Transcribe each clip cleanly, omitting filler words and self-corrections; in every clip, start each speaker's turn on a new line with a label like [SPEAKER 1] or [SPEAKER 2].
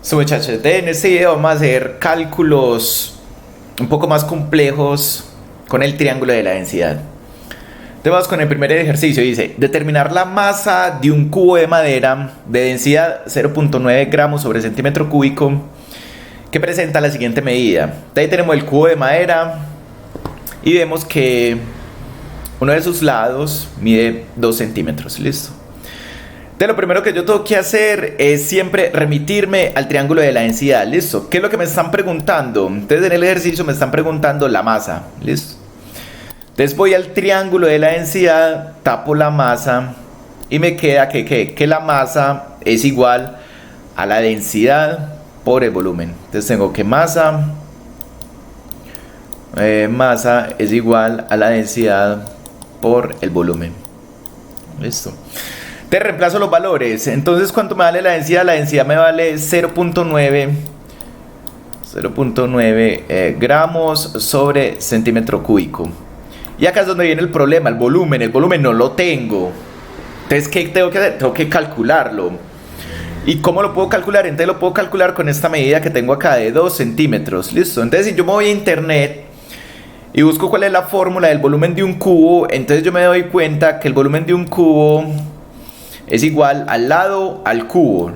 [SPEAKER 1] So, muchachos, en este video vamos a hacer cálculos un poco más complejos con el triángulo de la densidad. Entonces vamos con el primer ejercicio. Dice, determinar la masa de un cubo de madera de densidad 0.9 gramos sobre centímetro cúbico que presenta la siguiente medida. Entonces ahí tenemos el cubo de madera y vemos que uno de sus lados mide 2 centímetros. Listo. Entonces lo primero que yo tengo que hacer es siempre remitirme al triángulo de la densidad. Listo. ¿Qué es lo que me están preguntando? Entonces en el ejercicio me están preguntando la masa. Listo. Entonces voy al triángulo de la densidad, tapo la masa y me queda que la masa es igual a la densidad por el volumen. Entonces tengo que masa es igual a la densidad por el volumen. Listo. Te reemplazo los valores. Entonces, ¿cuánto me vale la densidad? La densidad me vale 0.9 gramos sobre centímetro cúbico. Y acá es donde viene el problema, el volumen. El volumen no lo tengo. Entonces, ¿qué tengo que hacer? Tengo que calcularlo. ¿Y cómo lo puedo calcular? Entonces lo puedo calcular con esta medida que tengo acá de 2 centímetros. Listo. Entonces, si yo me voy a internet y busco cuál es la fórmula del volumen de un cubo, entonces yo me doy cuenta que el volumen de un cubo es igual al lado al cubo.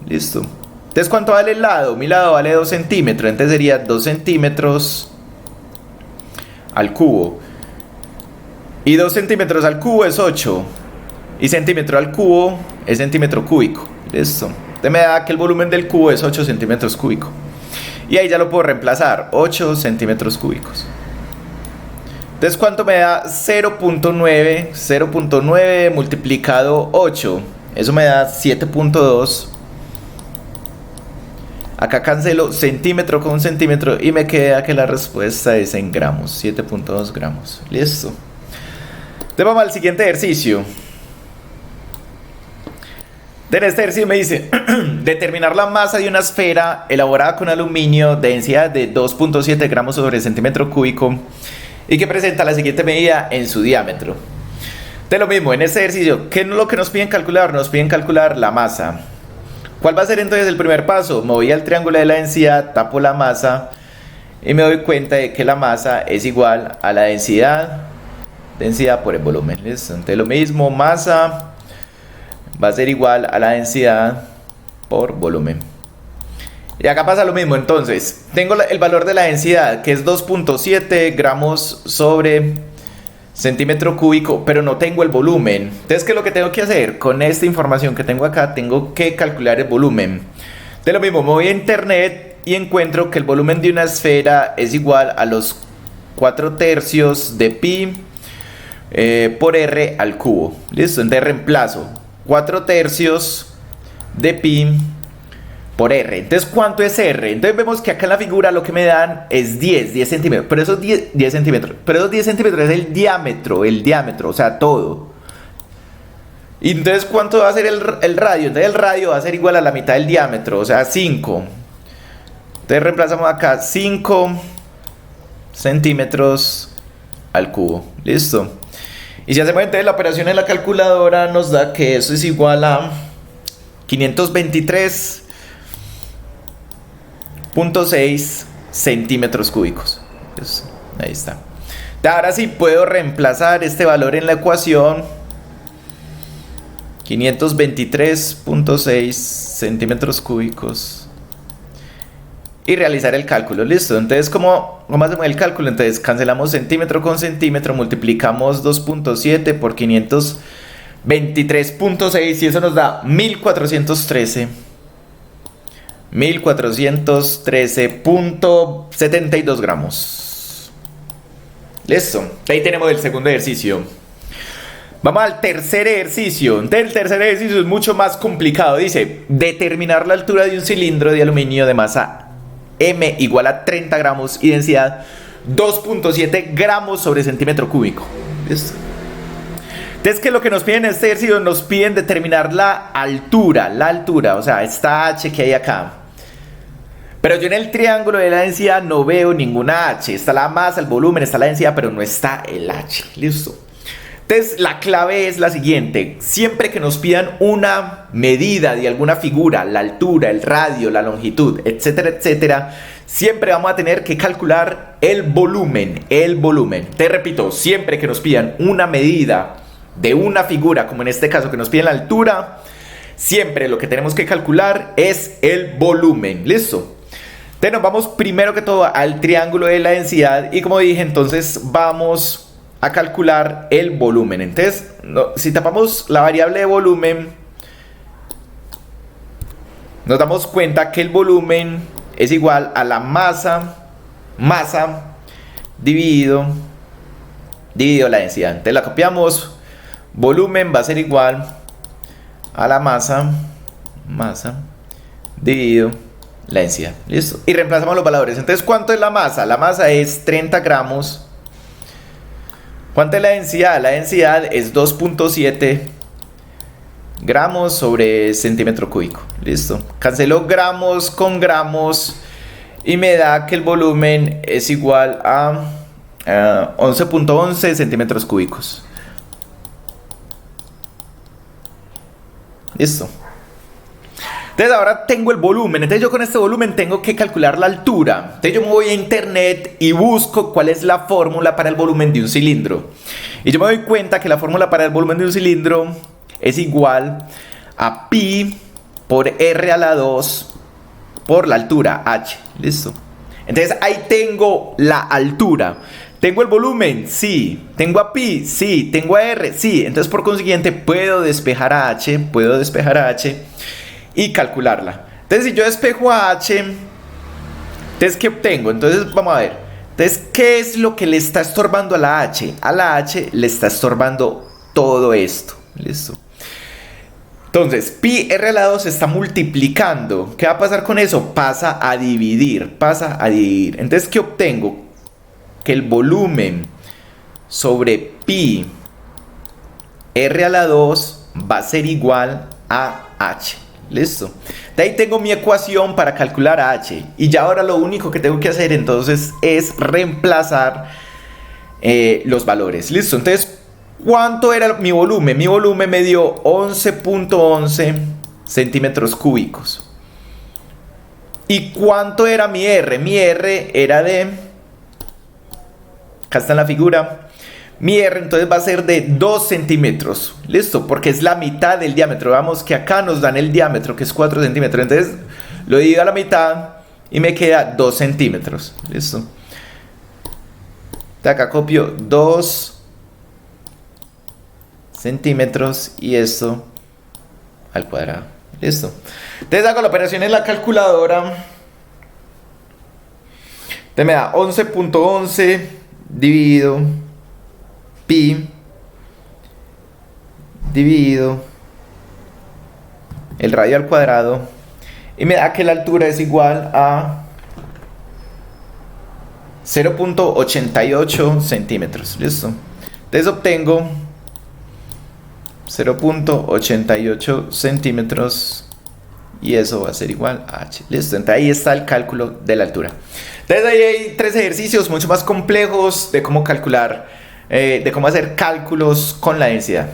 [SPEAKER 1] Listo. Entonces, ¿cuánto vale el lado? Mi lado vale 2 centímetros. Entonces sería 2 centímetros al cubo. Y 2 centímetros al cubo es 8. Y centímetro al cubo es centímetro cúbico. Listo. Entonces me da que el volumen del cubo es 8 centímetros cúbicos. Y ahí ya lo puedo reemplazar. 8 centímetros cúbicos. Entonces, ¿cuánto me da 0.9? 0.9 multiplicado 8. Eso me da 7.2. Acá cancelo centímetro con centímetro y me queda que la respuesta es en gramos. 7.2 gramos. Listo. Entonces vamos al siguiente ejercicio. En este ejercicio me dice determinar la masa de una esfera elaborada con aluminio de densidad de 2.7 gramos sobre centímetro cúbico y que presenta la siguiente medida en su diámetro. De lo mismo, en este ejercicio, ¿qué es lo que nos piden calcular? Nos piden calcular la masa. ¿Cuál va a ser entonces el primer paso? Me voy al triángulo de la densidad, tapo la masa y me doy cuenta de que la masa es igual a la densidad por el volumen. ¿Listo? Entonces lo mismo, masa va a ser igual a la densidad por volumen. Y acá pasa lo mismo. Entonces tengo el valor de la densidad, que es 2.7 gramos sobre centímetro cúbico, pero no tengo el volumen. Entonces, ¿qué es lo que tengo que hacer? Con esta información que tengo acá, tengo que calcular el volumen. De lo mismo, me voy a internet y encuentro que el volumen de una esfera es igual a los 4/3 de pi por r al cubo. Listo. Entonces reemplazo 4/3 de pi por r. Entonces, ¿cuánto es r? Entonces vemos que acá en la figura lo que me dan es 10 centímetros. Pero esos 10 centímetros. Pero esos 10 centímetros es el diámetro, o sea, todo. Y entonces, ¿cuánto va a ser el radio? Entonces el radio va a ser igual a la mitad del diámetro, o sea, 5. Entonces reemplazamos acá 5 centímetros al cubo. Listo. Y si hacemos entonces la operación en la calculadora, nos da que eso es igual a 523.6 centímetros cúbicos. Pues, ahí está. Ahora sí puedo reemplazar este valor en la ecuación. 523.6 centímetros cúbicos. Y realizar el cálculo. Listo. Entonces, ¿cómo hacemos el cálculo? Entonces, cancelamos centímetro con centímetro. Multiplicamos 2.7 por 523.6 y eso nos da 1413.72 gramos. Listo. Ahí tenemos el segundo ejercicio. Vamos al tercer ejercicio. Entonces, el tercer ejercicio es mucho más complicado. Dice, determinar la altura de un cilindro de aluminio de masa M igual a 30 gramos y densidad 2.7 gramos sobre centímetro cúbico. ¿Listo? Entonces, ¿qué es lo que nos piden en este ejercicio? Nos piden determinar la altura, o sea, esta H que hay acá. Pero yo en el triángulo de la densidad no veo ninguna H. Está la masa, el volumen, está la densidad, pero no está el H. Listo. Entonces, la clave es la siguiente: siempre que nos pidan una medida de alguna figura, la altura, el radio, la longitud, etcétera, etcétera, siempre vamos a tener que calcular el volumen, el volumen. Te repito, siempre que nos pidan una medida de una figura, como en este caso que nos piden la altura, siempre lo que tenemos que calcular es el volumen. ¿Listo? Entonces nos vamos primero que todo al triángulo de la densidad y, como dije, entonces vamos a calcular el volumen. Entonces, si tapamos la variable de volumen, nos damos cuenta que el volumen es igual a la masa dividido la densidad. Entonces la copiamos. Volumen va a ser igual a la masa dividido la densidad. ¿Listo? Y reemplazamos los valores. Entonces, ¿cuánto es la masa? La masa es 30 gramos. ¿Cuánto es la densidad? La densidad es 2.7 gramos sobre centímetro cúbico. Listo. Cancelo gramos con gramos y me da que el volumen es igual a 11.11 centímetros cúbicos. Listo. Entonces ahora tengo el volumen. Entonces yo con este volumen tengo que calcular la altura. Entonces yo me voy a internet y busco cuál es la fórmula para el volumen de un cilindro. Y yo me doy cuenta que la fórmula para el volumen de un cilindro es igual a pi por r a la 2 por la altura, h. Listo. Entonces ahí tengo la altura. ¿Tengo el volumen? Sí. ¿Tengo a pi? Sí. ¿Tengo a r? Sí. Entonces, por consiguiente, puedo despejar a h y calcularla. Entonces, si yo despejo a h, entonces, ¿qué obtengo? Entonces, vamos a ver. Entonces, ¿qué es lo que le está estorbando a la h? A la h le está estorbando todo esto. ¿Listo? Entonces, pi r a la 2 se está multiplicando. ¿Qué va a pasar con eso? Pasa a dividir. Entonces, ¿qué obtengo? Que el volumen sobre pi r a la 2 va a ser igual a h. Listo. De ahí tengo mi ecuación para calcular h. Y ya ahora lo único que tengo que hacer entonces es reemplazar los valores. Listo. Entonces, ¿cuánto era mi volumen? Mi volumen me dio 11.11 centímetros cúbicos. ¿Y cuánto era mi r? Mi r era de... Acá está en la figura. Mi r entonces va a ser de 2 centímetros. Listo, porque es la mitad del diámetro. Vamos que acá nos dan el diámetro, que es 4 centímetros. Entonces lo divido a la mitad y me queda 2 centímetros. Listo. De acá copio 2 centímetros y esto al cuadrado. Listo. Entonces hago la operación en la calculadora. Entonces me da 11.11 dividido pi dividido el radio al cuadrado y me da que la altura es igual a 0.88 centímetros. Listo. Entonces obtengo 0.88 centímetros y eso va a ser igual a h. Listo. Entonces ahí está el cálculo de la altura. Entonces ahí hay 3 ejercicios mucho más complejos de cómo calcular, de cómo hacer cálculos con la densidad.